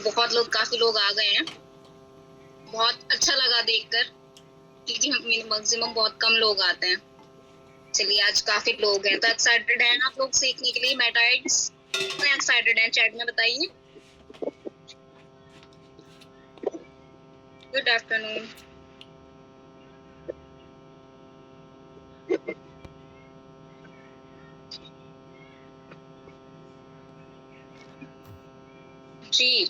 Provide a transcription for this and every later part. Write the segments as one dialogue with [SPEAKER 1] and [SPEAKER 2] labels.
[SPEAKER 1] बहुत लोग, काफी लोग आ गए हैं। बहुत अच्छा लगा देखकर, क्योंकि मैक्सिमम बहुत कम लोग आते हैं। चलिए, आज काफी लोग हैं, तो एक्साइटेड हैं आप लोग सीखने के लिए मेटाइड्स? एक्साइटेड हैं, चैट में बताइए। Good afternoon. जी,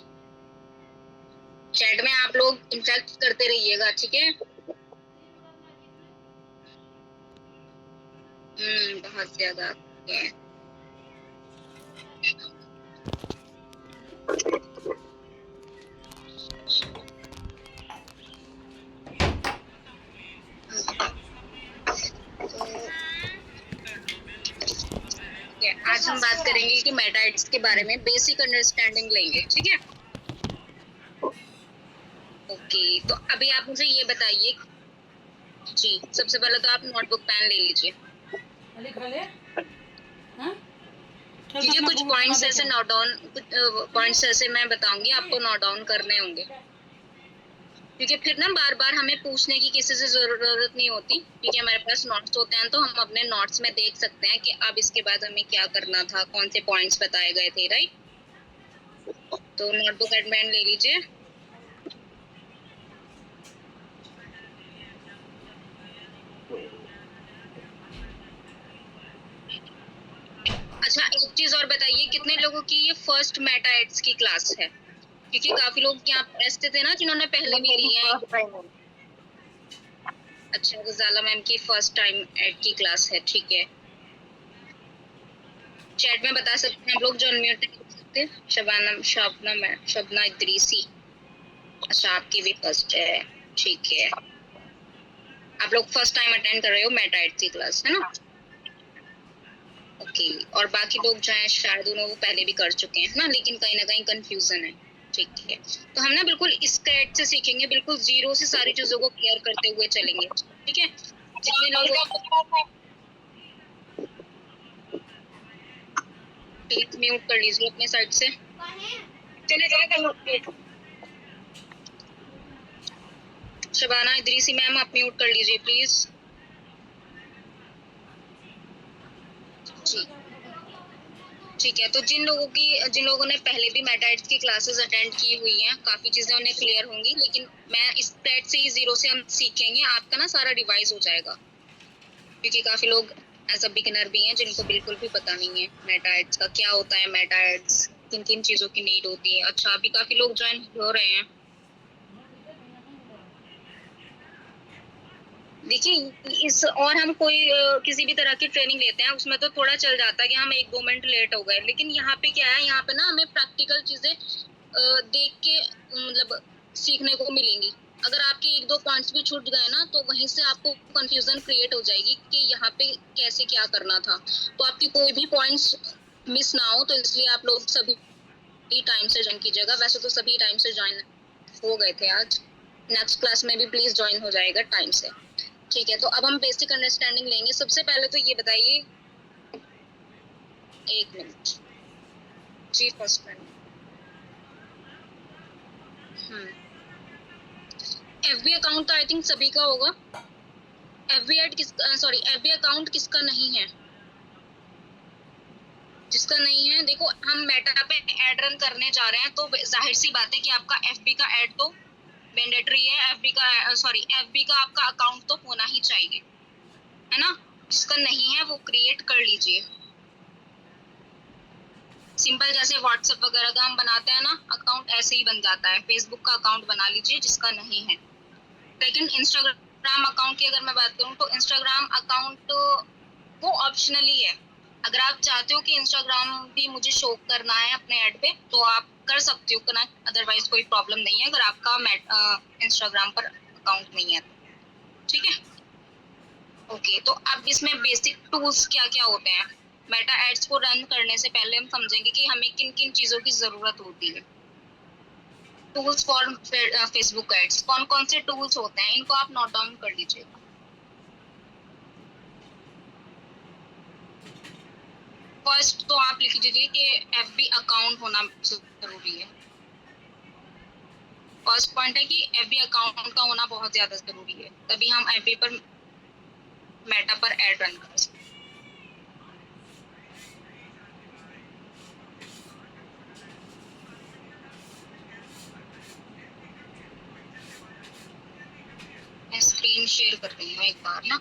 [SPEAKER 1] चैट में आप लोग इंटरेक्ट करते रहिएगा, ठीक है? बहुत ज्यादा है। आज हम बात करेंगे कि मेटाइड्स के बारे में बेसिक अंडरस्टैंडिंग लेंगे, ठीक है? ओके, तो अभी आप मुझे ये बताइए। जी, सबसे पहले तो आप नोटबुक पेन ले लीजिए। ठीक है, कुछ पॉइंट्स ऐसे नोट डाउन, कुछ पॉइंट्स ऐसे मैं बताऊंगी, आपको नोट डाउन करने होंगे, क्योंकि फिर ना बार बार हमें पूछने की किसी से जरूरत नहीं होती। ठीक है, हमारे पास नोट्स होते हैं, तो हम अपने नोट्स में देख सकते हैं कि अब इसके बाद हमें क्या करना था, कौन से पॉइंट्स बताए गए थे, राइट? तो नोटबुक एंड पेन ले लीजिए। अच्छा, एक चीज और बताइए, कितने लोगों की ये फर्स्ट मेटाइड्स की क्लास है? क्योंकि काफी लोग यहाँ ऐसे थे ना जिन्होंने पहले भी ली है। अच्छा, गजाला मैम की फर्स्ट टाइम एड की क्लास है, ठीक है। चैट में बता सकते हैं आप लोग जो अनम्यूट नहीं कर सकते। शबना इदरीसी। अच्छा, आपकी भी फर्स्ट है, ठीक है। आप लोग फर्स्ट टाइम अटेंड कर रहे हो मेटाइड की क्लास, है ना? ओके, और बाकी लोग जो हैं शायद उन्होंने वो पहले भी कर चुके हैं ना, लेकिन कहीं ना कहीं कंफ्यूजन है। ठीक है, तो हम ना बिल्कुल इस कैट से सीखेंगे, बिल्कुल जीरो से सारी चीजों को क्लियर करते हुए चलेंगे, ठीक है? जितने लोग प्लीज म्यूट कर लीजिए अपने साइड से। चले जाए शबाना इदरीसी मैम, आप म्यूट कर लीजिए प्लीज। जी, ठीक है। तो जिन लोगों ने पहले भी मेटाइड्स की क्लासेस अटेंड की हुई हैं, काफी चीजें उन्हें क्लियर होंगी, लेकिन मैं इस प्लेट से ही जीरो से हम सीखेंगे, आपका ना सारा रिवाइज हो जाएगा, क्योंकि काफी लोग एज अ बिगिनर भी हैं जिनको बिल्कुल भी पता नहीं है मेटाइड्स का क्या होता है, मेटाइड्स किन किन चीजों की नीड होती है। अच्छा, अभी काफी लोग ज्वाइन हो रहे हैं। देखिए, इस और हम कोई किसी भी तरह की ट्रेनिंग लेते हैं, उसमें तो थोड़ा चल जाता है कि हम 1-2 मिनट लेट हो गए, लेकिन यहाँ पे क्या है, यहाँ पे ना हमें प्रैक्टिकल चीजें देख के मतलब सीखने को मिलेंगी। अगर आपके 1-2 पॉइंट्स भी छूट गए ना, तो वहीं से आपको कंफ्यूजन क्रिएट हो जाएगी कि यहाँ पे कैसे क्या करना था। तो आपकी कोई भी पॉइंट्स मिस ना हो, तो इसलिए आप लोग सभी टाइम से ज्वाइन कीजिएगा। वैसे तो सभी टाइम से ज्वाइन हो गए थे आज। नेक्स्ट क्लास में भी प्लीज ज्वाइन हो जाएगा टाइम से। ठीक है, तो अब हम बेसिक अंडरस्टैंडिंग लेंगे। सबसे पहले तो ये बताइए, 1 मिनट जी, फर्स्ट टाइम। एफबी अकाउंट तो आई थिंक सभी का होगा। एफबी अकाउंट किसका नहीं है? जिसका नहीं है, देखो हम मेटा पे एड रन करने जा रहे हैं, तो जाहिर सी बात है कि आपका एफबी का एड तो मैंडेटरी है। एफबी का आपका अकाउंट तो होना ही चाहिए, है ना? जिसका नहीं है वो क्रिएट कर लीजिए। सिंपल जैसे व्हाट्सएप वगैरह का हम बनाते हैं ना अकाउंट, ऐसे ही बन जाता है। फेसबुक का अकाउंट बना लीजिए जिसका नहीं है। लेकिन इंस्टाग्राम अकाउंट की अगर मैं बात करूं, तो इंस्टाग्राम अकाउंट वो ऑप्शनली है। अगर आप चाहते हो कि इंस्टाग्राम भी मुझे शो करना है अपने ऐड पे, तो आप कर सकते हो कनेक्ट, अदरवाइज कोई प्रॉब्लम नहीं है अगर आपका इंस्टाग्राम पर अकाउंट नहीं है, ठीक है? ओके, तो अब इसमें बेसिक टूल्स क्या क्या होते हैं? मेटा एड्स को रन करने से पहले हम समझेंगे कि हमें किन किन चीजों की जरूरत होती है। टूल्स फॉर फेसबुक एड्स, कौन कौन से टूल्स होते हैं, इनको आप नोट डाउन कर लीजिएगा। फर्स्ट तो आप लिख दीजिए कि एफबी अकाउंट होना जरूरी है। फर्स्ट पॉइंट है कि एफबी अकाउंट का होना बहुत ज्यादा जरूरी है, तभी हम एफबी पर मेटा पर एड रन कर सकते हैं। स्क्रीन शेयर कर रही हूँ एक बार ना,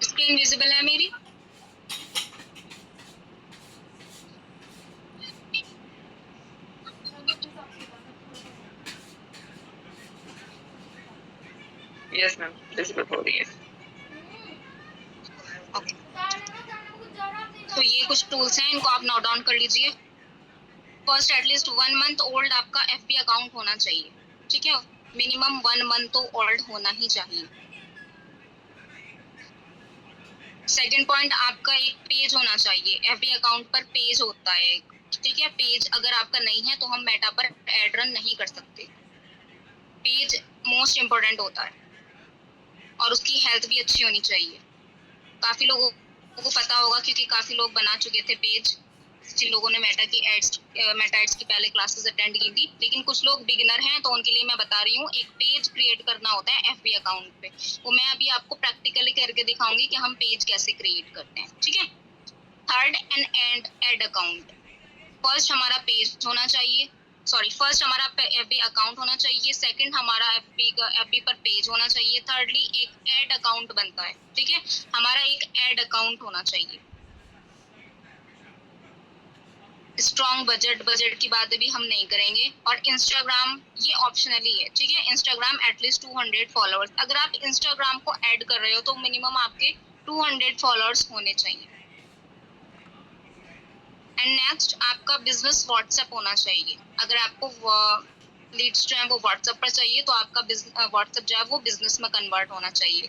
[SPEAKER 1] स्क्रीन विजिबल है मेरी?
[SPEAKER 2] यस मैम, विजिबल हो रही है।
[SPEAKER 1] ओके, तो ये कुछ टूल्स हैं, इनको आप नोट डाउन कर लीजिए। फर्स्ट, एटलीस्ट 1 मंथ ओल्ड आपका एफबी अकाउंट होना चाहिए, ठीक है? मिनिमम 1 मंथ तो ओल्ड होना ही चाहिए। सेकंड पॉइंट, आपका एक पेज होना चाहिए। एफबी अकाउंट पर पेज होता है एक, ठीक है? पेज अगर आपका नहीं है तो हम मेटा पर एड रन नहीं कर सकते। पेज मोस्ट इम्पोर्टेंट होता है और उसकी हेल्थ भी अच्छी होनी चाहिए। काफी लोगों को पता होगा क्योंकि काफी लोग बना चुके थे पेज, जिन लोगों ने मेटा एड्स की पहले क्लासेस अटेंड की थी। लेकिन कुछ लोग बिगिनर हैं तो उनके लिए मैं बता रही हूँ, एक पेज क्रिएट करना होता है एफबी अकाउंट पे। वो मैं अभी आपको प्रैक्टिकली करके दिखाऊंगी कि हम पेज कैसे क्रिएट करते हैं, ठीक है? Third, and ad account. First हमारा पेज होना चाहिए, सॉरी, फर्स्ट हमारा एफबी अकाउंट होना चाहिए। सेकंड, हमारा एफबी पर पेज होना चाहिए। थर्डली, एक एड अकाउंट बनता है, ठीक है? हमारा एक एड अकाउंट होना चाहिए। स्ट्रॉन्ग बजट की बातें भी हम नहीं करेंगे। और इंस्टाग्राम ये ऑप्शनली है, ठीक है? इंस्टाग्राम एटलीस्ट 200 फॉलोअर्स, अगर आप इंस्टाग्राम को ऐड कर रहे हो तो मिनिमम आपके 200 फॉलोअर्स होने चाहिए। एंड नेक्स्ट, आपका बिजनेस व्हाट्सएप होना चाहिए। अगर आपको लीड्स जो है वो व्हाट्सएप पर चाहिए तो आपका व्हाट्सएप जो है वो बिजनेस में कन्वर्ट होना चाहिए।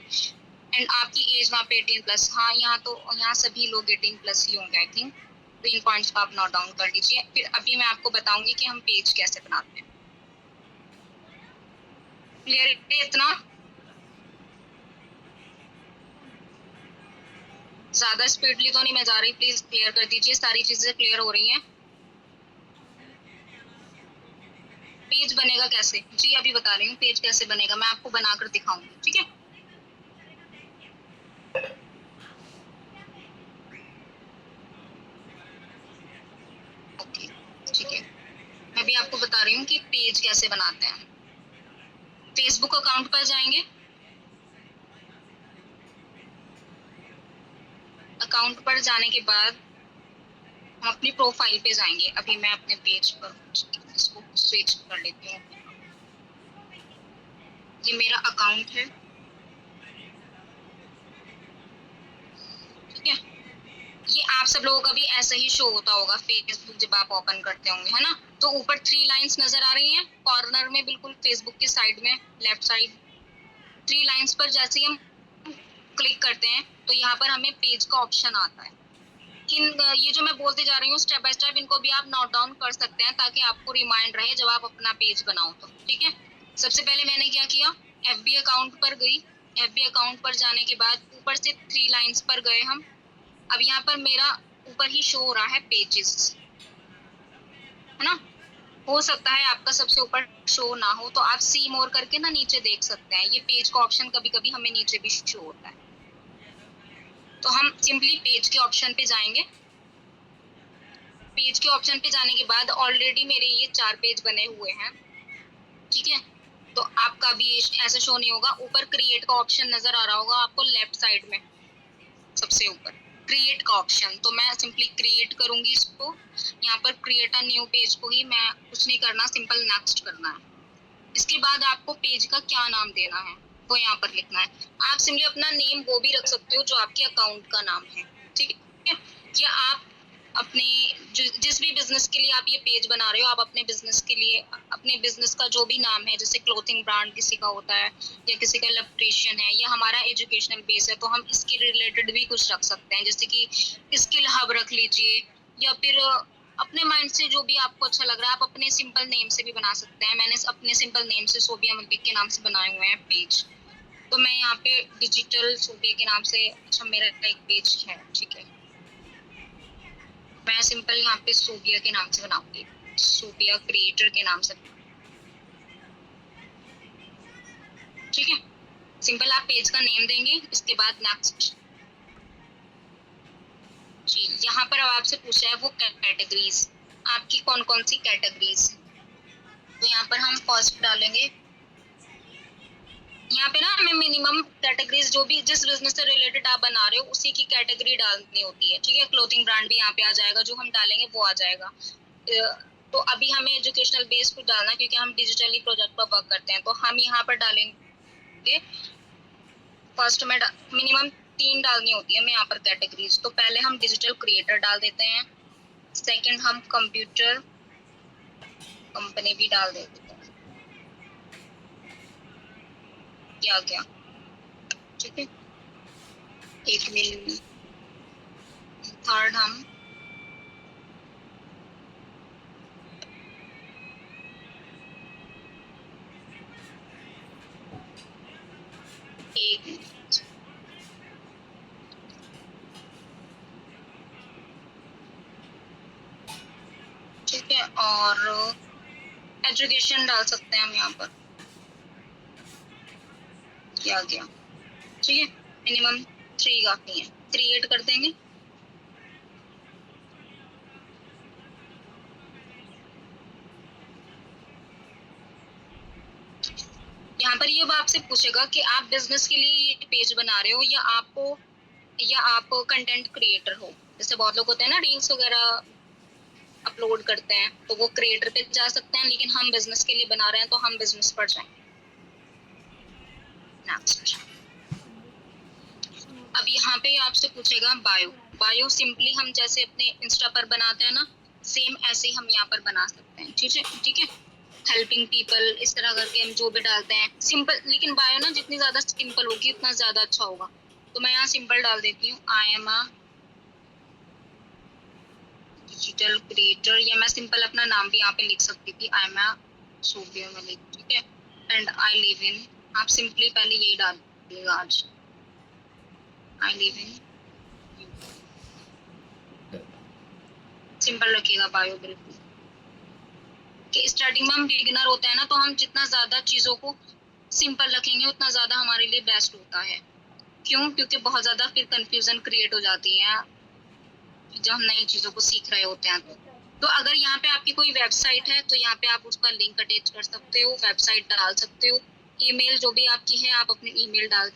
[SPEAKER 1] एंड आपकी एज वहाँ पे 18+, हाँ यहाँ सभी लोग 18+ ही होंगे आई थिंक। तो इन पॉइंट्स को आप नोट डाउन कर लीजिए। फिर अभी मैं आपको बताऊंगी कि हम पेज कैसे बनाते हैं। क्लियर है इतना? ज्यादा स्पीडली तो नहीं मैं जा रही, प्लीज क्लियर कर दीजिए। सारी चीजें क्लियर हो रही हैं? पेज बनेगा कैसे? जी अभी बता रही हूँ पेज कैसे बनेगा, मैं आपको बनाकर दिखाऊंगी, ठीक है? ओके, ठीक है, मैं भी आपको बता रही हूँ कि पेज कैसे बनाते हैं। फेसबुक अकाउंट पर जाएंगे, अकाउंट पर जाने के बाद हम अपनी प्रोफाइल पे जाएंगे। अभी मैं अपने पेज पर इसको स्विच कर लेती हूँ। ये मेरा अकाउंट है, ठीक है? ये आप सब लोगों का भी ऐसा ही शो होता होगा फेसबुक जब आप ओपन करते होंगे, है ना? तो ऊपर 3 लाइंस नजर आ रही हैं कॉर्नर में, बिल्कुल फेसबुक की साइड में, लेफ्ट साइड। 3 लाइंस पर जैसे ही हम क्लिक करते हैं तो यहाँ पर हमें पेज का ऑप्शन आता है। ये जो मैं बोलते जा रही हूँ स्टेप बाय स्टेप, इनको भी आप नोट डाउन कर सकते हैं ताकि आपको रिमाइंड रहे जब आप अपना पेज बनाओ तो, ठीक है? सबसे पहले मैंने क्या किया, एफबी अकाउंट पर गई। एफबी अकाउंट पर जाने के बाद ऊपर से 3 लाइंस पर गए हम। अब यहाँ पर मेरा ऊपर ही शो हो रहा है पेजेस, है ना? हो सकता है आपका सबसे ऊपर शो ना हो तो आप सी मोर करके ना नीचे देख सकते हैं। ये पेज का ऑप्शन कभी कभी हमें नीचे भी शो होता है। तो हम सिंपली पेज के ऑप्शन पे जाएंगे। पेज के ऑप्शन पे जाने के बाद ऑलरेडी मेरे ये 4 पेज बने हुए हैं, ठीक है? तो आपका भी ऐसा शो नहीं होगा। ऊपर क्रिएट का ऑप्शन नजर आ रहा होगा आपको लेफ्ट साइड में, सबसे ऊपर क्रिएट का ऑप्शन। तो मैं सिंपली क्रिएट करूंगी इसको। यहाँ पर क्रिएट अ न्यू पेज को ही मैं कुछ नहीं करना, सिंपल नेक्स्ट करना है। इसके बाद आपको पेज का क्या नाम देना है वो यहाँ पर लिखना है। आप सिंपली अपना नेम वो भी रख सकते हो जो आपके अकाउंट का नाम है, ठीक है? या आप अपने जिस भी बिजनेस के लिए आप ये पेज बना रहे हो, आप अपने बिजनेस के लिए अपने बिजनेस का जो भी नाम है, जैसे क्लोथिंग ब्रांड किसी का होता है या किसी का इलेक्ट्रिशियन है, या हमारा एजुकेशनल बेस है तो हम इसके रिलेटेड भी कुछ रख सकते हैं, जैसे कि स्किल हब रख लीजिए। या फिर अपने माइंड से जो भी आपको अच्छा लग रहा है आप अपने सिंपल नेम से भी बना सकते हैं। मैंने अपने सिंपल नेम से सोबिया मलिक के नाम से बनाए हुए हैं पेज। तो मैं यहाँ पे डिजिटल सोबिया के नाम से, अच्छा मेरा एक पेज है, ठीक है? मैं सिंपल यहाँ पे सोबिया के नाम से बनाऊंगी, सोबिया क्रिएटर के नाम से, ठीक है। सिंपल आप पेज का नेम देंगे, इसके बाद नेक्स्ट जी। यहाँ पर अब आपसे पूछा है वो कैटेगरीज, आपकी कौन कौन सी कैटेगरीज, तो यहाँ पर हम फर्स्ट डालेंगे। यहाँ पे ना हमें मिनिमम कैटेगरीज जो भी जिस बिजनेस से रिलेटेड आप बना रहे हो उसी की कैटेगरी डालनी होती है, ठीक है। क्लोथिंग ब्रांड भी यहाँ पे आ जाएगा, जो हम डालेंगे वो आ जाएगा। तो अभी हमें एजुकेशनल बेस कुछ डालना, क्योंकि हम डिजिटली प्रोजेक्ट पर वर्क करते हैं, तो हम यहाँ पर डालेंगे फर्स्ट में मिनिमम 3 डालनी होती है हमें यहाँ पर कैटेगरीज। तो पहले हम डिजिटल क्रिएटर डाल देते हैं, सेकंड हम कंप्यूटर कंपनी भी डाल देते हैं, क्या क्या, ठीक है। एक मिनट, थर्ड हम एक मिनट, ठीक है। और एजुकेशन डाल सकते हैं हम यहाँ पर, क्या क्या, ठीक है। मिनिमम 3 काफी है, 3 ऐड कर देंगे। यहाँ पर ये आपसे पूछेगा कि आप बिजनेस के लिए ये पेज बना रहे हो या आप कंटेंट क्रिएटर हो। जैसे बहुत लोग होते हैं ना रील्स वगैरह अपलोड करते हैं, तो वो क्रिएटर पे जा सकते हैं, लेकिन हम बिजनेस के लिए बना रहे हैं तो हम बिजनेस पर जाएंगे। नेक्स्ट, अब यहाँ पे आपसे पूछेगा बायो। बायो सिंपली हम जैसे अपने इंस्टा पर बनाते हैं ना, सेम ऐसे ही हम यहाँ पर बना सकते हैं, ठीक है, ठीक है। हेल्पिंग पीपल, इस तरह करके हम जो भी डालते हैं सिंपल, लेकिन बायो ना जितनी ज्यादा सिंपल होगी उतना ज्यादा अच्छा होगा। तो मैं यहाँ सिंपल डाल देती हूँ, I am a digital creator, या मैं सिंपल अपना नाम भी यहाँ पे लिख सकती थी, I am a Sobia Malik, ठीक है। एंड आई लिव इन, आप सिंपली पहले यही डाल दीजिएगा, आज आई लिव इन, सिंपल रखिएगा बायो बिल्कुल। कि स्टार्टिंग में हम बिगिनर होते हैं ना, तो हम जितना ज्यादा चीजों को सिंपल रखेंगे उतना ज्यादा हमारे लिए बेस्ट होता है। क्यों? क्योंकि बहुत ज्यादा फिर कंफ्यूजन क्रिएट हो जाती है जब हम नई चीजों को सीख रहे होते हैं। तो अगर यहाँ पे आपकी कोई वेबसाइट है तो यहाँ पे आप उसका लिंक अटैच कर सकते हो, वेबसाइट डाल सकते हो, ईमेल जो भी आपकी है आप अपनी ईमेल डाल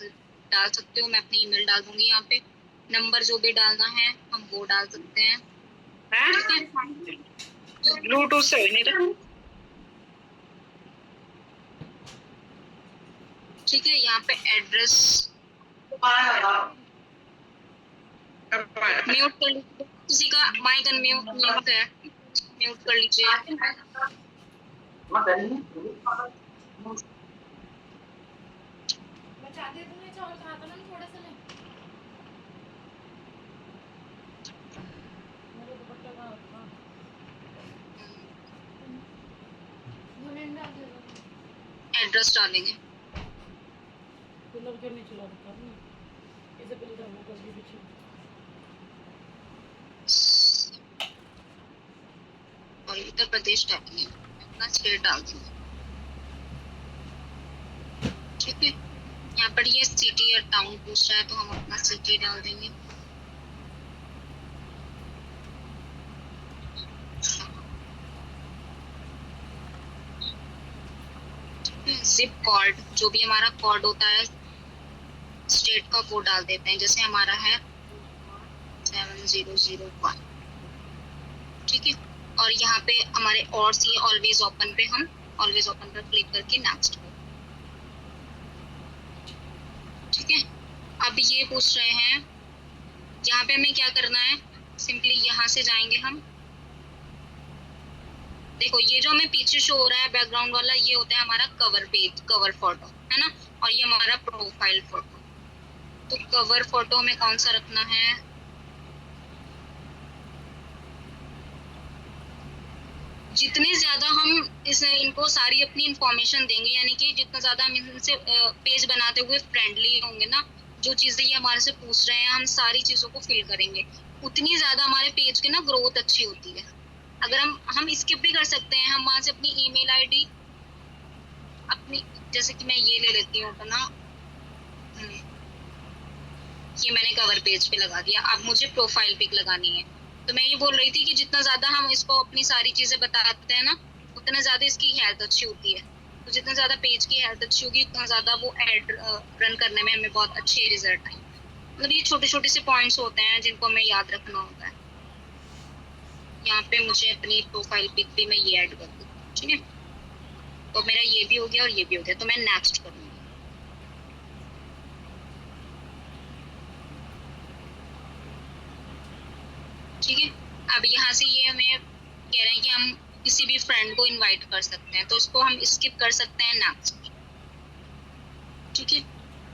[SPEAKER 1] सकते हो। मैं अपनी ईमेल डाल दूंगी यहाँ पे, नंबर जो भी डालना है हम वो डाल सकते हैं,
[SPEAKER 2] ब्लूटूथ से नहीं रहा,
[SPEAKER 1] ठीक है। यहाँ पे एड्रेस म्यूट कर लीजिए, किसी का माइक अनम्यूट है, म्यूट कर लीजिए। एड्रेस डालेंगे, और उत्तर प्रदेश डालेंगे, अपना स्टेट डाल देंगे, ठीक है। यहाँ पर ये सिटी या टाउन पूछ रहा है तो हम अपना सिटी डाल देंगे, जिप कोड जो भी हमारा कोड होता है स्टेट का वो डाल देते हैं, जैसे हमारा है 7001, ठीक है। और यहाँ पे हमारे और सी ऑलवेज ओपन पे हम ऑलवेज ओपन पर क्लिक करके नेक्स्ट को, ठीक है। अब ये पूछ रहे हैं यहाँ पे हमें क्या करना है, सिंपली यहाँ से जाएंगे हम, देखो ये जो हमें पीछे शो हो रहा है बैकग्राउंड वाला, ये होता है हमारा कवर पेज, कवर फोटो है ना, और ये हमारा प्रोफाइल फोटो। तो कवर फोटो में कौन सा रखना है, जितने ज्यादा हम इनको सारी अपनी इंफॉर्मेशन देंगे, यानी कि जितना ज्यादा हम इनसे पेज बनाते हुए फ्रेंडली होंगे ना, जो चीजें ये हमारे से पूछ रहे हैं हम सारी चीजों को फिल करेंगे। उतनी ज्यादा हमारे पेज की ना ग्रोथ अच्छी होती है। अगर हम स्किप भी कर सकते हैं, हम वहां से अपनी ईमेल आईडी अपनी, जैसे कि मैं ये ले लेती हूँ अपना, ये मैंने कवर पेज पे लगा दिया। अब मुझे प्रोफाइल पिक लगानी है। तो मैं ये बोल रही थी कि जितना ज्यादा हम इसको अपनी सारी चीजें बताते हैं ना, उतना ज्यादा इसकी हेल्थ अच्छी होती है। तो जितना ज्यादा पेज की हेल्थ अच्छी होगी, उतना ज्यादा वो एड रन करने में हमें बहुत अच्छे रिजल्ट आएंगे। मतलब ये छोटे छोटे से पॉइंट्स होते हैं जिनको हमें याद रखना होता है। यहाँ पे मुझे अपनी प्रोफाइल पिक भी मैं ये ऐड कर दूँ, ठीक है। तो मेरा ये भी हो गया और ये भी हो गया, तो मैं नेक्स्ट करूँगी। ठीक है। अब यहाँ से ये हमें कह रहे हैं कि हम किसी भी फ्रेंड को इनवाइट कर सकते हैं, तो इसको हम स्किप कर सकते हैं नेक्स्ट, ठीक है।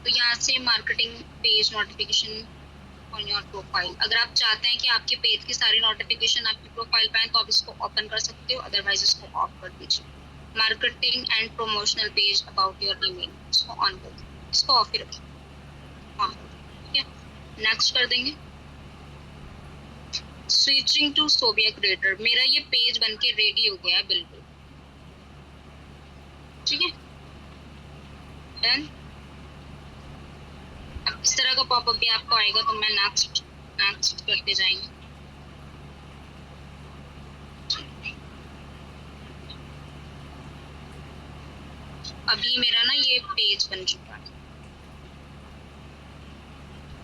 [SPEAKER 1] तो यहाँ से marketing page notification on your profile, अगर आप चाहते हैं कि आपके पेज की सारी नोटिफिकेशन आपकी प्रोफाइल पे आए तो आप इसको ओपन कर सकते हो, अदरवाइज इसको ऑफ कर दीजिए। Marketing and promotional page about your email, इसको ऑन कर दीजिए, इसको ऑफ ही रखिए, ऑन कर दीजिए, ठीक है। नेक्स्ट कर देंगे। स्विचिंग टू सोबिया क्रिएटर, मेरा ये पेज बनके रेडी हो गया है बिल्कुल, ठीक है। डन। अब इस तरह का पॉपअप भी आपको आएगा, तो मैं नेक्स्ट नेक्स्ट करते जाएंगे। अभी मेरा ना ये पेज बन चुका है,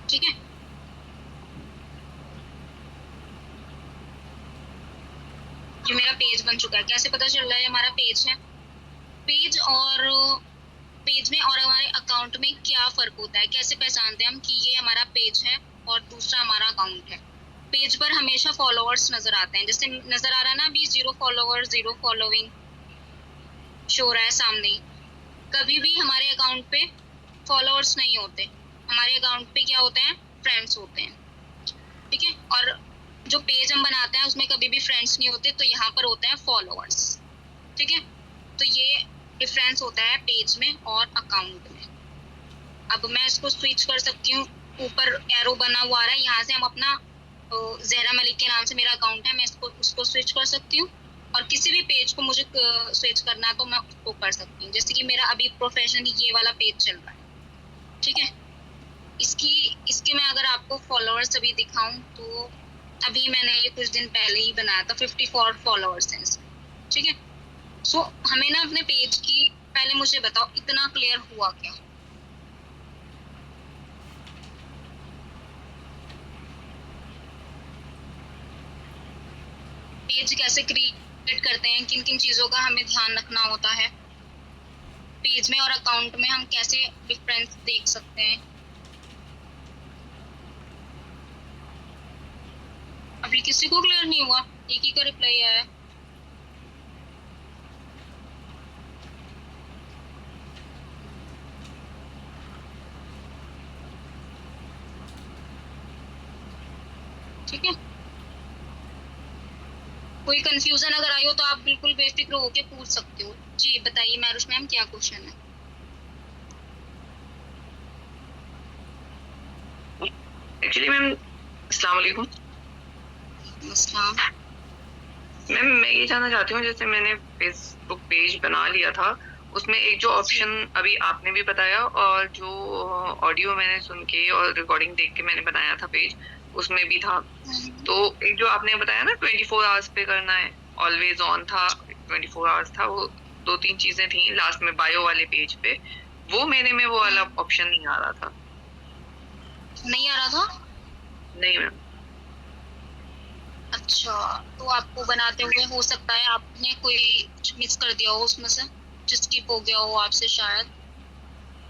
[SPEAKER 1] ठीक है। ये मेरा पेज बन चुका है। कैसे पता चल रहा है हमारा पेज है? पेज में और हमारे अकाउंट में क्या फर्क होता है, कैसे पहचानते हैं हम कि ये हमारा पेज है और दूसरा हमारा अकाउंट है? पेज पर हमेशा फॉलोअर्स नजर आते हैं, जैसे नजर आ रहा है ना अभी 0 फॉलोअर्स 0 फॉलोइंग शो रहा है सामने। कभी भी हमारे अकाउंट पे फॉलोअर्स नहीं होते, हमारे अकाउंट पे क्या होते हैं? फ्रेंड्स होते हैं, ठीक है। और जो पेज हम बनाते हैं उसमें कभी भी फ्रेंड्स नहीं होते, तो यहाँ पर होते हैं फॉलोअर्स, ठीक है। तो ये डिफरेंस होता है पेज में और अकाउंट में। अब मैं इसको स्विच कर सकती हूँ, ऊपर एरो बना हुआ आ रहा है, यहाँ से हम अपना जहरा मलिक के नाम से मेरा अकाउंट है, मैं उसको स्विच कर सकती हूँ। और किसी भी पेज को मुझे स्विच करना है तो मैं उसको कर सकती हूँ। जैसे कि मेरा अभी प्रोफेशनली ये वाला पेज चल रहा है, ठीक है। इसके मैं अगर आपको फॉलोअर्स अभी दिखाऊं तो अभी मैंने ये कुछ दिन पहले ही बनाया था, 54 फॉलोअर्स हैं इसमें, ठीक है। सो हमें ना अपने पेज की, पहले मुझे बताओ इतना क्लियर हुआ क्या? पेज कैसे क्रिएट करते हैं, किन किन चीजों का हमें ध्यान रखना होता है, पेज में और अकाउंट में हम कैसे डिफरेंस देख सकते हैं। अभी किसी को क्लियर नहीं हुआ? एक ही का रिप्लाई आया है। ठीक है। कोई कंफ्यूजन अगर आई हो तो आप बिल्कुल बेफिक्र होके पूछ सकते हो। जी बताइए मैरुष मैम, क्या क्वेश्चन है?
[SPEAKER 2] एक्चुअली मैम अस्सलाम वालेकुम
[SPEAKER 1] अस्सलाम।
[SPEAKER 2] मैम, मैं ये जानना चाहती हूँ, जैसे मैंने फेसबुक पेज बना लिया था, उसमें एक जो ऑप्शन अभी आपने भी बताया और जो ऑडियो मैंने सुन के और रिकॉर्डिंग देख के मैंने बनाया था पेज, उसमें भी था। तो एक जो आपने बताया ना 24 आवर्स पे करना है, ऑलवेज ऑन था, 24 आवर्स था, वो 2-3 चीजें थी लास्ट में बायो वाले पेज पे, वो मेरे में वो वाला ऑप्शन नहीं आ रहा था।
[SPEAKER 1] नहीं आ रहा था?
[SPEAKER 2] नहीं मैम।
[SPEAKER 1] अच्छा, तो आपको बनाते हुए हो सकता है आपने कोई मिस कर दिया हो उसमें से, जो स्किप हो गया हो आपसे शायद,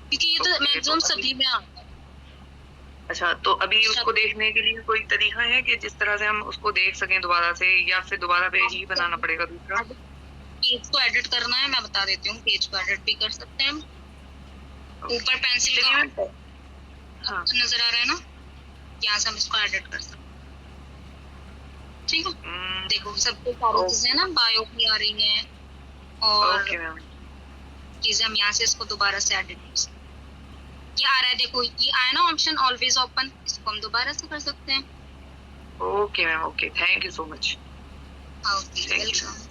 [SPEAKER 1] क्योंकि ये तो मैक्सिमम सभी में आता है।
[SPEAKER 2] अच्छा, तो अभी उसको देखने के लिए कोई तरीका है कि जिस तरह से हम उसको देख सकें दोबारा से, या फिर दोबारा पेज ही बनाना पड़ेगा दूसरा?
[SPEAKER 1] पेज को एडिट करना है, मैं बता देती हूँ। पेज को एडिट भी कर सकते हैं हम। ऊपर पेंसिल का नजर आ रहा है ना, यहाँ से हम इसको एडिट कर सकते हैं, ठीक है। देखो सबको सारी चीजें ना बायो की आ रही हैं, और चीजें हम यहाँ से इसको दोबारा से एडिट कर सकते हैं। ये आ रहा है, देखो ये आया ना ऑप्शन ऑलवेज ओपन, इसको हम दोबारा से कर सकते हैं।
[SPEAKER 2] Okay ma'am, okay, thank you so much.
[SPEAKER 1] Okay,
[SPEAKER 2] Thank you.
[SPEAKER 1] Welcome.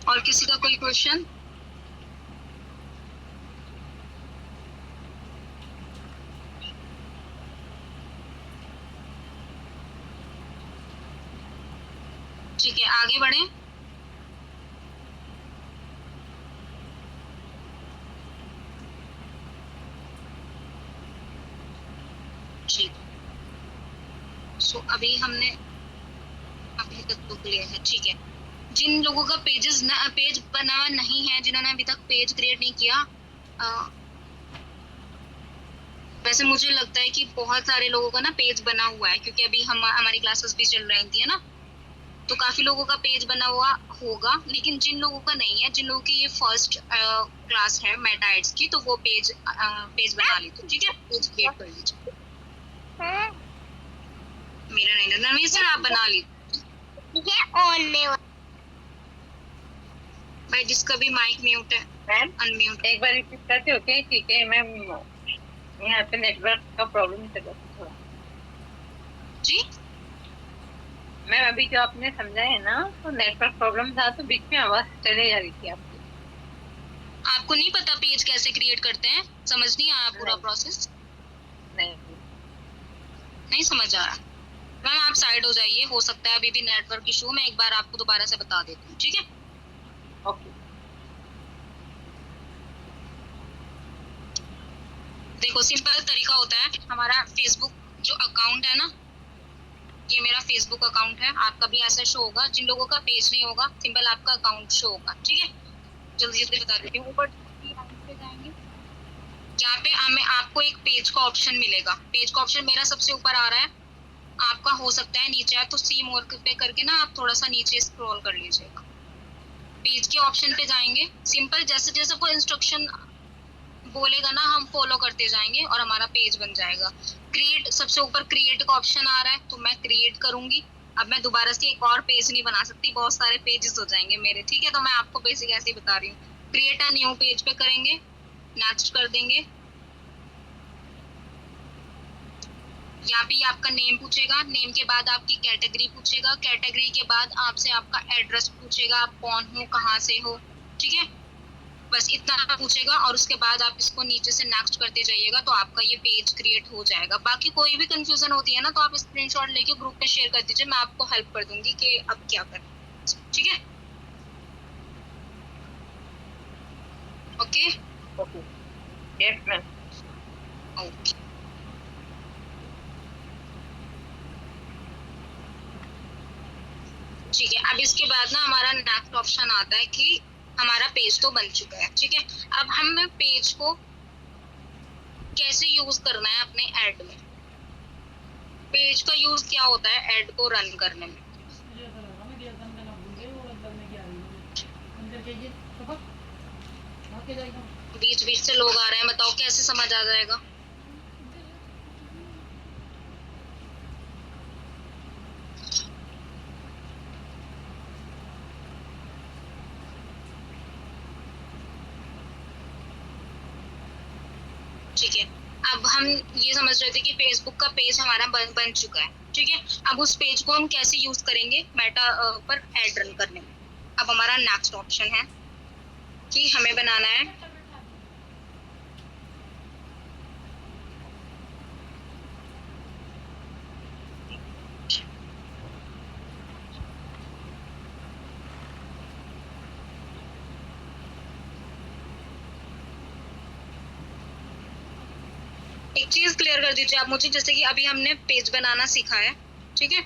[SPEAKER 1] और किसी का कोई क्वेश्चन? ठीक है, आगे बढ़े। ठीक, सो अभी हमने अभी तक तो क्लियर है। ठीक है, जिन लोगों का पेज बना हुआ नहीं है, जिन्होंने अभी तक पेज क्रिएट नहीं किया, वैसे मुझे लगता है कि बहुत सारे लोगों का ना पेज बना हुआ है, क्योंकि अभी हमारी क्लासेस भी चल रही थी, है ना, तो काफी लोगों का पेज बना हुआ होगा। लेकिन जिन लोगों का नहीं है, जिन लोगों की ये फर्स्ट क्लास है मेटाइड्स की, तो वो पेज बना लीजिए। ठीक है, पेज क्रिएट कर लीजिए। मेरा नहीं, नवीन सर आप बना लीजिए। भाई जिसका भी माइक म्यूट है,
[SPEAKER 3] मैम
[SPEAKER 1] अनम्यूट।
[SPEAKER 3] एक बार रिपीट करते हो क्या? ठीक है मैम, यहाँ पे नेटवर्क का प्रॉब्लम चल रहा था थोड़ा।
[SPEAKER 1] जी
[SPEAKER 3] मैम अभी जो आपने समझा है ना, तो नेटवर्क प्रॉब्लम था, तो बीच में आवाज चले जा रही थी आपकी।
[SPEAKER 1] आपको नहीं पता पेज कैसे क्रिएट करते हैं? समझ नहीं आया पूरा
[SPEAKER 3] नहीं।
[SPEAKER 1] प्रोसेस?
[SPEAKER 3] नहीं
[SPEAKER 1] नहीं समझ आ रहा? मैम आप साइड हो जाइए, हो सकता है अभी भी नेटवर्क इशू। मैं एक बार आपको दोबारा से बता देती हूँ, ठीक है?
[SPEAKER 3] ओके।
[SPEAKER 1] देखो, सिंपल तरीका होता है। हमारा फेसबुक जो अकाउंट है ना, ये मेरा फेसबुक अकाउंट है। आपका भी ऐसा शो होगा। जिन लोगों का पेज नहीं होगा, सिंपल आपका अकाउंट शो होगा, ठीक है? जल्दी जल्दी बता देती हूँ। ऊपर पे जाएंगे, यहाँ पे हमें आपको एक पेज का ऑप्शन मिलेगा। पेज का ऑप्शन मेरा सबसे ऊपर आ रहा है, आपका हो सकता है नीचे है, तो सी मोर पे करके ना आप थोड़ा सा नीचे स्क्रॉल कर लीजिएगा। पेज के ऑप्शन पे जाएंगे। सिंपल जैसे जैसे कोई इंस्ट्रक्शन बोलेगा ना, हम फॉलो करते जाएंगे और हमारा पेज बन जाएगा। क्रिएट, सबसे ऊपर क्रिएट का ऑप्शन आ रहा है, तो मैं क्रिएट करूंगी। अब मैं दोबारा से एक और पेज नहीं बना सकती, बहुत सारे पेजेस हो जाएंगे मेरे, ठीक है? तो मैं आपको बेसिक ऐसे ही बता रही हूँ। क्रिएट अ न्यू पेज पे करेंगे, नेक्स्ट कर देंगे। यहाँ पे आपका नेम पूछेगा, नेम के बाद आपकी कैटेगरी पूछेगा, कैटेगरी के बाद आपसे आपका एड्रेस पूछेगा, आप कौन हो, कहाँ से हो, ठीक है? बस इतना पूछेगा और उसके बाद आप इसको नीचे से नेक्स्ट करते जाइएगा, तो आपका ये पेज क्रिएट हो जाएगा। बाकी कोई भी कंफ्यूजन होती है ना, तो आप स्क्रीनशॉट लेके ग्रुप पे शेयर कर दीजिए, मैं आपको हेल्प कर दूंगी कि अब क्या करें, ठीक है? Okay
[SPEAKER 3] okay, yes ma'am.
[SPEAKER 1] Okay, ठीक है। अब इसके बाद ना हमारा नेक्स्ट ऑप्शन आता है कि हमारा पेज तो बन चुका है, ठीक है? अब हम पेज को कैसे यूज करना है अपने ऐड में। पेज का यूज क्या होता है ऐड को रन करने में? बीच बीच से लोग आ रहे हैं, बताओ कैसे समझ आ जाएगा? ठीक है, अब हम ये समझ रहे थे कि फेसबुक का पेज हमारा बन चुका है, ठीक है? अब उस पेज को हम कैसे यूज करेंगे मेटा पर ऐड रन करने में। अब हमारा नेक्स्ट ऑप्शन है कि हमें बनाना है एक चीज क्लियर कर दीजिए आप मुझे, जैसे कि अभी हमने पेज बनाना सीखा है, ठीक है?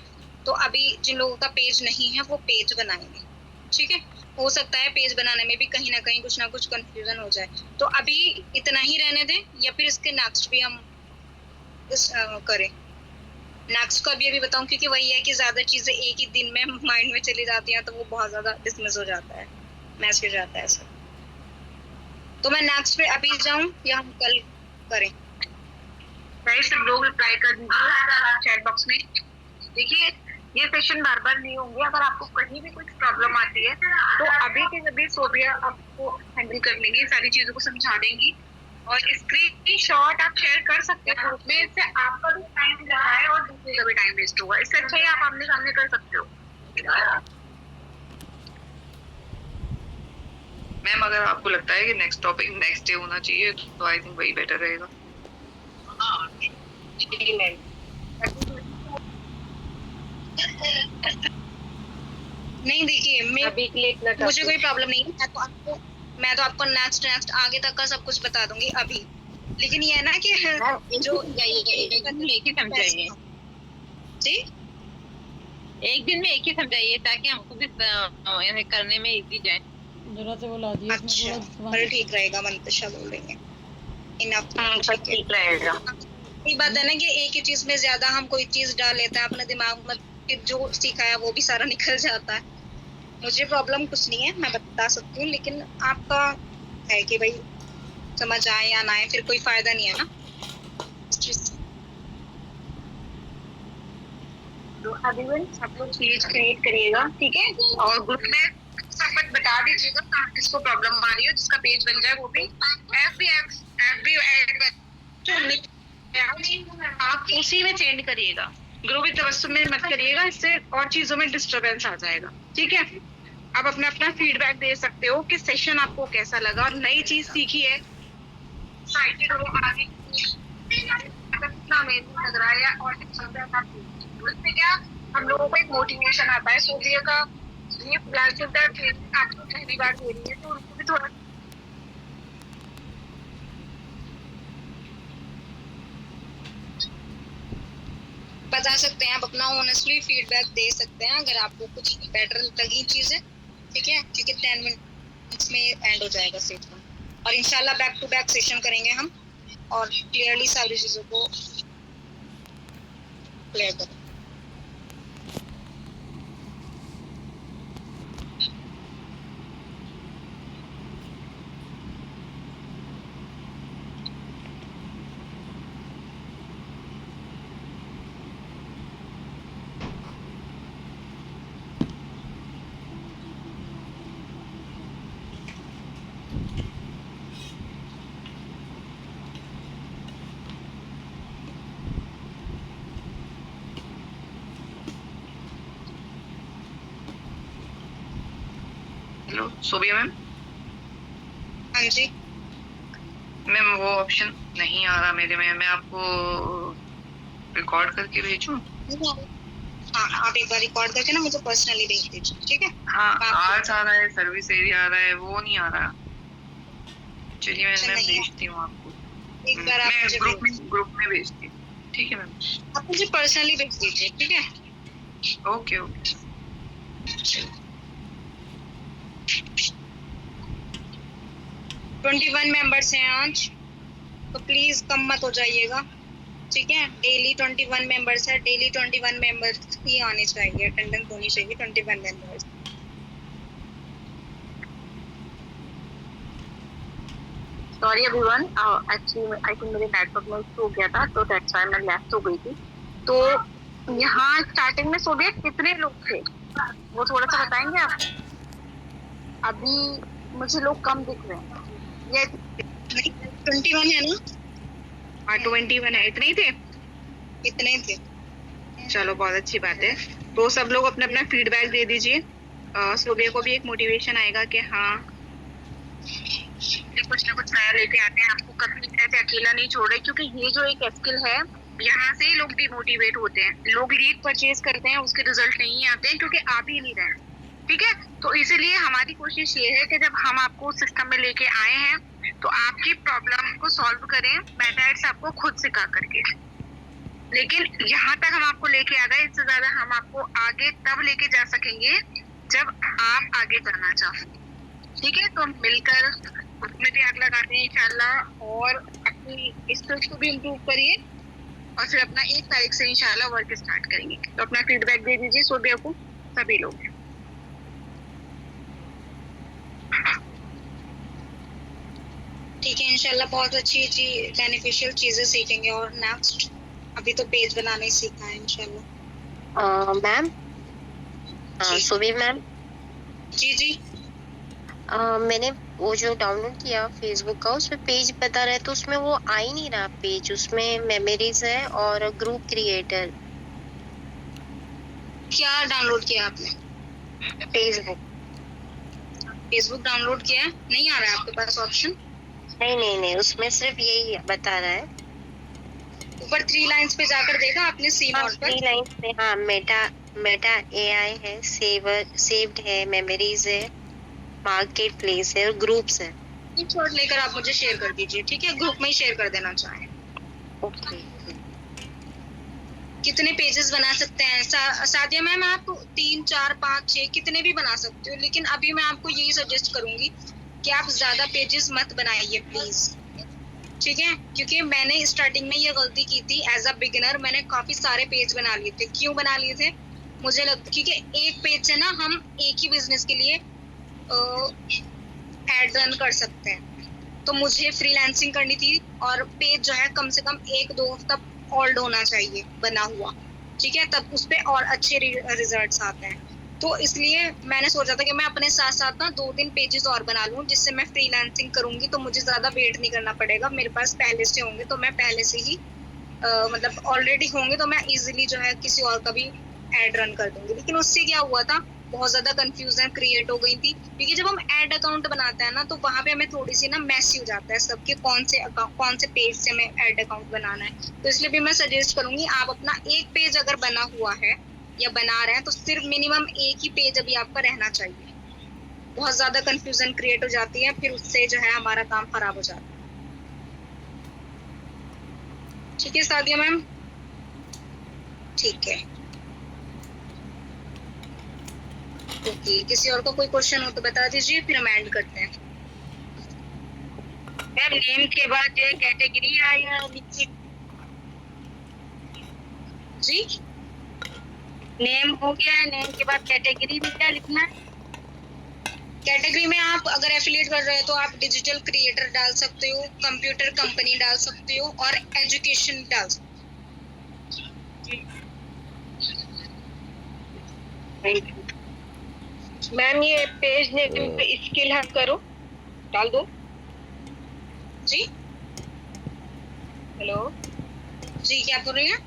[SPEAKER 1] तो अभी जिन लोगों का पेज नहीं है वो पेज बनाएंगे, ठीक है? हो सकता है पेज बनाने में भी कहीं ना कुछ कंफ्यूजन हो जाए, तो अभी इतना ही रहने दें या फिर इसके नेक्स्ट भी हम करें? नेक्स्ट का भी अभी बताऊं, क्योंकि वही है कि ज्यादा चीजें एक ही दिन में माइंड में चली जाती हैं, तो वो बहुत ज्यादा डिसमिस हो जाता है, मैच हो जाता है सब। तो मैं नेक्स्ट पे अभी जाऊं या हम कल करें?
[SPEAKER 2] सब लोग रिप्लाई कर दीजिए चैट बॉक्स में। देखिए, ये सेशन बार बार नहीं होंगे। अगर आपको कहीं भी कुछ प्रॉब्लम आती है, तो अभी के अभी सोबिया आपको हैंडल कर लेंगे, सारी चीजों को समझा देंगी। और स्क्रीनशॉट आप शेयर कर सकते हो ग्रुप में, इससे आपका भी टाइम जा रहा है और दूसरे का भी टाइम वेस्ट होगा। इससे अच्छा ही आप आमने सामने कर सकते हो। मैम अगर आपको लगता है कि नेक्स्ट टॉपिक नेक्स्ट डे होना चाहिए तो आई थिंक वही बेटर रहेगा। जी मैम।
[SPEAKER 1] नहीं देखिए,
[SPEAKER 3] अभी के लिए इतना
[SPEAKER 1] मुझे कोई प्रॉब्लम नहीं है। मैं तो आपको नेक्स्ट आगे तक का सब कुछ बता दूंगी अभी। लेकिन ये है ना कि जो
[SPEAKER 3] एक दिन में एक ही समझाइए,
[SPEAKER 1] जी
[SPEAKER 3] एक दिन में एक ही समझाइए ताकि हमको भी करने में इजी जाए।
[SPEAKER 4] जरा से वो ला दिए
[SPEAKER 1] अच्छा, पर ठीक रहेगा। मंतशा बोल रही है इनफ,
[SPEAKER 2] ठीक रहेगा।
[SPEAKER 1] ये बात है ना कि एक ही चीज में ज्यादा हम कोई चीज डाल लेते हैं अपने दिमाग में, फिर जो सीखा है वो भी सारा निकल जाता है। मुझे प्रॉब्लम कुछ नहीं है, मैं बता सकती हूँ, लेकिन आपका है कि भाई समझ आए या ना आए, फिर कोई फायदा नहीं है ना इस चीज से।
[SPEAKER 2] तो अभी सब लोग पेज क्रिएट करिएगा, ठीक है, और ग्रुप में सब बता दीजिएगा कहाँ किसको प्रॉब्लम आ रही हो, जिसका पेज बन जाए वो भी आप उसी में चेंज करिएगा। ग्रुप तबस्सुम में मत करिएगा, इससे और चीजों में डिस्टरबेंस आ जाएगा। ठीक है, आप अपना अपना फीडबैक दे सकते हो कि सेशन आपको कैसा लगा और नई चीज सीखी है, एक्साइटेड हो आगे कितना अमेजिंग लग रहा है और उससे क्या हम लोगों को एक मोटिवेशन आता है। सोफिया का ये प्लान चलता है, आपको पहली बार दे रही है तो उनको भी थोड़ा
[SPEAKER 1] बता सकते हैं, आप अपना ऑनेस्टली फीडबैक दे सकते हैं अगर आपको कुछ बेटर लगी चीजें, ठीक है, क्योंकि 10 मिनट्स में एंड हो जाएगा सेशन और इंशाल्लाह बैक टू बैक सेशन करेंगे हम और क्लियरली सारी चीजों को क्लियर करें।
[SPEAKER 2] Hello Sobia ma'am.
[SPEAKER 1] हाँ जी
[SPEAKER 2] मैम वो ऑप्शन नहीं आ रहा मेरे में, मैं आपको रिकॉर्ड करके भेजूं?
[SPEAKER 1] हाँ, आप एक बार रिकॉर्ड करके ना मुझे पर्सनली भेज दीजिए, ठीक है।
[SPEAKER 2] हाँ आर्ट्स आ रहा है, सर्विस एरिया आ रहा है, वो नहीं आ रहा। चलिए मैं भेजती हूँ आपको,
[SPEAKER 1] एक बार आप मुझे
[SPEAKER 2] ग्रुप में भेजती हूँ, ठीक है मैम।
[SPEAKER 1] आप मुझे पर्सनली भेज दीजिए, ठीक है।
[SPEAKER 2] Okay okay.
[SPEAKER 1] 21 मेंबर्स हैं आज, तो प्लीज कम मत हो जाइएगा, ठीक है। डेली 21 मेंबर्स है, डेली 21 मेंबर्स ही आने चाहिए, अटेंडेंस होनी चाहिए 21 members.
[SPEAKER 5] Sorry everyone, actually I think मेरे नेटवर्क में इशू हो गया था तो दैट्स व्हाई मैं लेफ्ट हो गई थी। तो यहाँ स्टार्टिंग में सोबिया कितने लोग थे वो थोड़ा सा बताएंगे आप? अभी मुझे लोग कम दिख रहे हैं। ये
[SPEAKER 1] 21 है ना?
[SPEAKER 2] हाँ 21 है, इतने ही थे?
[SPEAKER 1] इतने थे।
[SPEAKER 2] चलो बहुत अच्छी बात है। तो सब लोग अपना अपना फीडबैक दे दीजिए, सोबिया को भी एक मोटिवेशन आएगा कि हाँ कुछ ना कुछ नया लेके आते हैं, आपको कभी ऐसे अकेला नहीं छोड़े, क्योंकि ये जो एक स्किल है यहाँ से ही लोग डिमोटिवेट होते हैं। लोग लीड परचेज करते हैं, उसके रिजल्ट नहीं आते हैं क्योंकि आप ही नहीं रहे, ठीक है। तो इसीलिए हमारी कोशिश ये है कि जब हम आपको सिस्टम में लेके आए हैं तो आपकी प्रॉब्लम को सॉल्व करें मेथड्स आपको खुद सिखा करके। लेकिन यहाँ तक हम आपको लेके आ गए, इससे ज्यादा हम आपको आगे तब लेके जा सकेंगे जब आप आगे जाना चाहो, ठीक है। तो हम मिलकर उसमें भी आग लगाते हैं इंशाल्लाह, और अपनी स्किल्स को भी इम्प्रूव करिए और फिर अपना 1 तारीख से इंशाल्लाह वर्क स्टार्ट करेंगे। तो अपना फीडबैक दे दीजिए सोबिया को सभी लोग।
[SPEAKER 1] ठीक है, इंशाल्लाह बहुत अच्छी बेनिफिशियल चीजें सीखेंगे। और नेक्स्ट अभी तो पेज बनाने सीखा है इंशाल्लाह।
[SPEAKER 5] मैम सोबी मैम,
[SPEAKER 1] जी जी
[SPEAKER 5] मैंने
[SPEAKER 4] वो जो डाउनलोड किया फेसबुक का, उसमें पेज बता रहा है, तो उसमें वो आ ही नहीं रहा पेज। उसमें मेमोरीज है और ग्रुप क्रिएटर।
[SPEAKER 1] क्या डाउनलोड किया आपने?
[SPEAKER 4] फेसबुक।
[SPEAKER 1] फेसबुक डाउनलोड किया है, नहीं आ रहा है आपके पास ऑप्शन?
[SPEAKER 4] नहीं, उसमें सिर्फ यही बता रहा है।
[SPEAKER 1] ऊपर 3 लाइंस पे जाकर देखा आपने सी
[SPEAKER 4] हाँ,
[SPEAKER 1] मोड पर?
[SPEAKER 4] 3 लाइन पे। हाँ, मेटा एआई है, सेव्ड है, मेमोरीज है, मार्केट प्लेस है और ग्रुप्स है।
[SPEAKER 1] स्क्रीनशॉट लेकर आप मुझे शेयर कर दीजिए, ठीक है? ग्रुप में ही शेयर कर देना चाहें।
[SPEAKER 4] ओके।
[SPEAKER 1] कितने पेजेस बना सकते हैं? सादिया मैम, आप 3, 4, 5, 6 कितने भी बना सकते हो, लेकिन अभी मैं आपको यही सजेस्ट करूंगी कि आप ज्यादा पेजेस मत बनाइए प्लीज, ठीक है? क्योंकि मैंने स्टार्टिंग में ये गलती की थी एज अ बिगिनर। मैंने काफी सारे पेज बना लिए थे। क्यों बना लिए थे? मुझे लगता क्योंकि एक पेज से ना हम एक ही बिजनेस के लिए एड रन कर सकते हैं। तो मुझे फ्रीलांसिंग करनी थी और पेज जो है कम से कम 1-2 हफ्ता ओल्ड होना चाहिए बना हुआ, ठीक है? तब उस पे और अच्छे रिजल्ट्स आते हैं। तो इसलिए मैंने सोचा था कि मैं अपने साथ साथ ना 2-3 पेजेस और बना लूं, जिससे मैं फ्रीलांसिंग करूंगी तो मुझे ज्यादा वेट नहीं करना पड़ेगा। मेरे पास पहले से होंगे तो मैं पहले से ही मतलब ऑलरेडी होंगे तो मैं इजीली जो है किसी और का भी एड रन कर दूंगी। लेकिन उससे क्या हुआ था, बहुत ज्यादा कंफ्यूजन क्रिएट हो गई थी, क्योंकि जब हम एड अकाउंट बनाते हैं ना तो वहां पे हमें थोड़ी सी ना मैसी हो जाता है सबके कौन से पेज से हमें एड अकाउंट बनाना है। तो इसलिए भी मैं सजेस्ट करूंगी, आप अपना एक पेज अगर बना हुआ है या बना रहे हैं तो सिर्फ मिनिमम एक ही पेज अभी आपका रहना चाहिए। बहुत ज्यादा कंफ्यूजन क्रिएट हो जाती है, फिर उससे जो है हमारा काम खराब हो जाता है। ठीक है सादिया मैम? ठीक है, ओके। किसी और को कोई क्वेश्चन हो तो बता दीजिए, फिर हम एंड करते हैं।
[SPEAKER 5] मैम नेम के बाद जो कैटेगरी आया लिखिए।
[SPEAKER 1] जी,
[SPEAKER 5] नेम हो गया है, नेम के बाद कैटेगरी में क्या लिखना है?
[SPEAKER 1] कैटेगरी में आप अगर एफिलिएट कर रहे हो तो आप डिजिटल क्रिएटर डाल सकते हो, कंप्यूटर कंपनी डाल सकते हो और एजुकेशन डाल सकते
[SPEAKER 5] थैंक यू मैम। ये पेज नेम पे स्किल हब करो, डाल दो।
[SPEAKER 1] हो। जी
[SPEAKER 5] हेलो,
[SPEAKER 1] जी, क्या बोल रही हैं?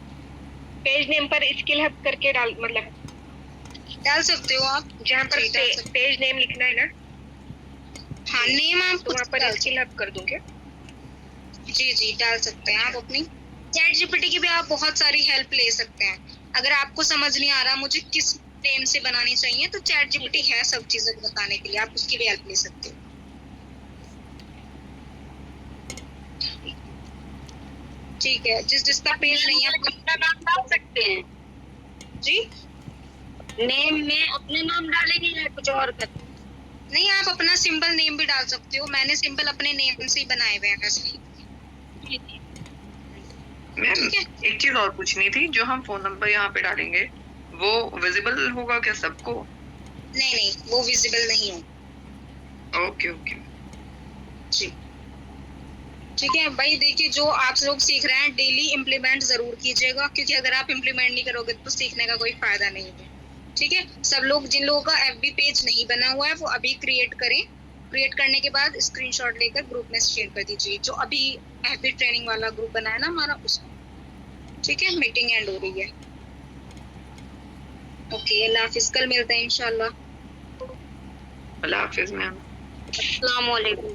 [SPEAKER 5] पेज नेम पर स्किल हब करके डाल, मतलब
[SPEAKER 1] डाल सकते हो आप
[SPEAKER 5] जहाँ पर
[SPEAKER 1] जी, डाल सकते
[SPEAKER 5] पेज नेम लिखना है ना,
[SPEAKER 1] हो। हाँ, नेम आप
[SPEAKER 5] तो वहाँ
[SPEAKER 1] कुछ
[SPEAKER 5] पर
[SPEAKER 1] डाल
[SPEAKER 5] स्किल हब कर दूंगे।
[SPEAKER 1] जी जी, डाल सकते हैं आप अपनी। चैट जीपीटी की भी आप बहुत सारी हेल्प ले सकते हैं। अगर आपको समझ नहीं आ रहा मुझे किस नेम से बनानी चाहिए, तो चैट जीपीटी है सब चीजें बताने के लिए, आप उसकी भी हेल्प ले सकते हो। ठीक है, जिसका पेज नहीं है
[SPEAKER 5] अपना नाम डाल सकते हैं
[SPEAKER 1] जी,
[SPEAKER 5] नेम में अपने नाम डालेंगे या कुछ और कर?
[SPEAKER 1] नहीं, आप अपना सिंपल नेम भी डाल सकते हो। मैंने सिंपल अपने नेम से ही बनाए हुए हैं वैसे।
[SPEAKER 2] मैम
[SPEAKER 1] ठीक है।
[SPEAKER 2] एक चीज और पूछनी थी, जो हम फोन नंबर यहाँ पे डालेंगे वो विजिबल होगा क्या सबको?
[SPEAKER 1] नहीं नहीं, वो विजिबल नहीं है।
[SPEAKER 2] ओके ओके
[SPEAKER 1] जी, ठीक है भाई। देखिए, जो आप लोग सीख रहे हैं डेली इम्प्लीमेंट जरूर कीजिएगा, क्योंकि अगर आप इम्प्लीमेंट नहीं करोगे तो सीखने का कोई फायदा नहीं है। ठीक है, सब लोग जिन लोगों का एफबी पेज नहीं बना हुआ है वो अभी क्रिएट करें। क्रिएट करने के बाद स्क्रीनशॉट लेकर ग्रुप में शेयर कर दीजिए, जो अभी एफबी ट्रेनिंग वाला ग्रुप बना है ना हमारा, उसमें। ठीक है, मीटिंग एंड हो रही है। ओके, अल्लाह हाफिज, कल मिलते हैं इंशाल्लाह।
[SPEAKER 2] अल्लाह हाफिज मैम।
[SPEAKER 5] अस्सलाम वालेकुम।